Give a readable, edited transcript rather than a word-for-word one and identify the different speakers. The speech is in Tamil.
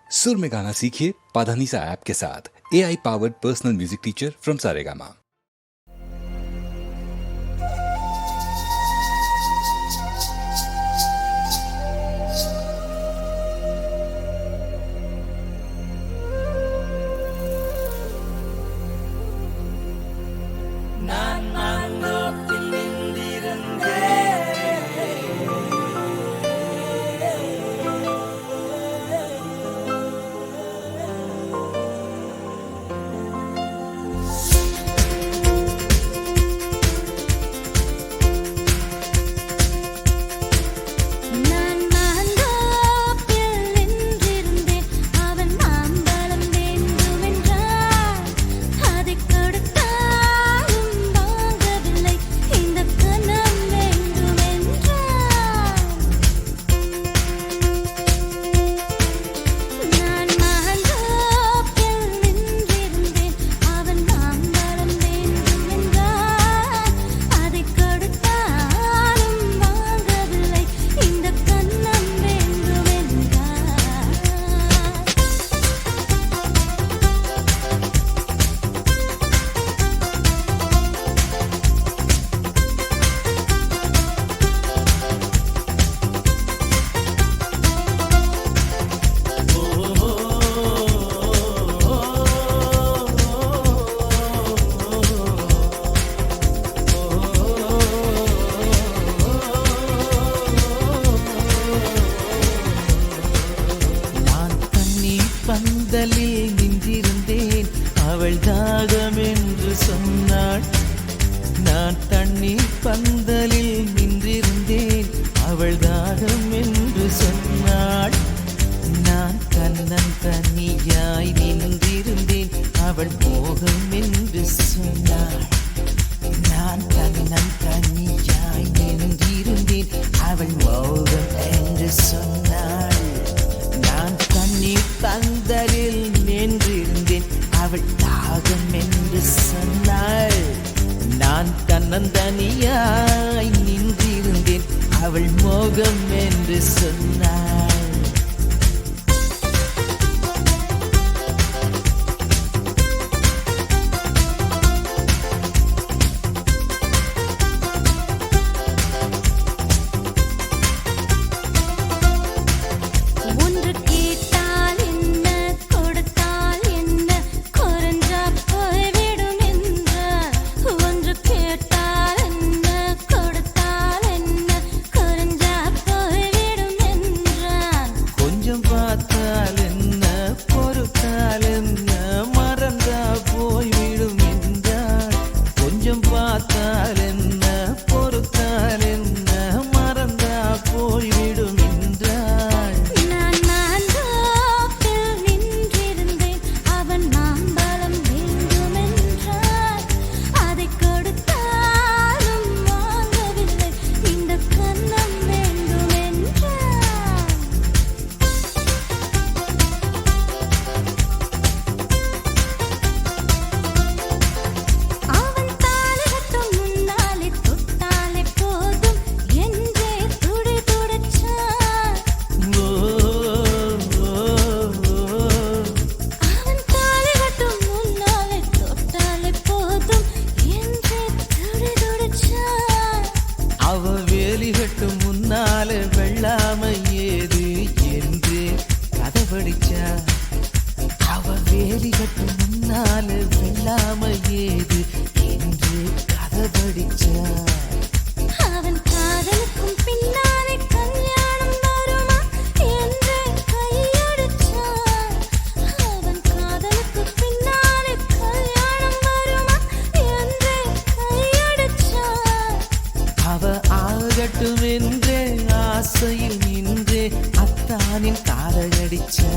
Speaker 1: सुर में गाना सीखिए पाधानीसा ऐप के साथ। AI powered personal music teacher from Saregama.
Speaker 2: பந்தலில் நின்றிருந்தேன், அவள் தாகம் என்று சொன்னாள். நான் தண்ணீர் பந்தலில் நின்றிருந்தேன், அவள் தாகம் என்று சொன்னாள். நான் கண்ணன் தண்ணியாய் நின்றிருந்தேன், அவள் மோகம் என்று சொன்னாள். நான் கண்ணன் தண்ணியாய் நின்றிருந்தேன், அவள் மோகம் என்று சொன்னாள். நான் தண்ணீர் பந்தலில் நின்றிருந்தேன், அவள் தாகம் என்று சொன்னாள். நான் தன்னந்தனியாய் நின்றிருந்தேன், அவள் மோகம் என்று சொன்னாள். வெள்ளாமை ஏது என்று கதை படிச்சா. அவ வேலி கட்டும் முன்னால வெள்ளாமை ஏது என்று கதை படிச்சா.
Speaker 3: அவன் காதலுக்கும் பின்னாலே கல்யாணம் வருமா என்று கையடிச்சா. அவன் காதலுக்கு பின்னாலே கல்யாணம் வருமா என்று கையடிச்சா.
Speaker 2: அவ ஆகட்டும் என்றே ஆசையில் நின்றே அத்தானின் காதலடிச்சா.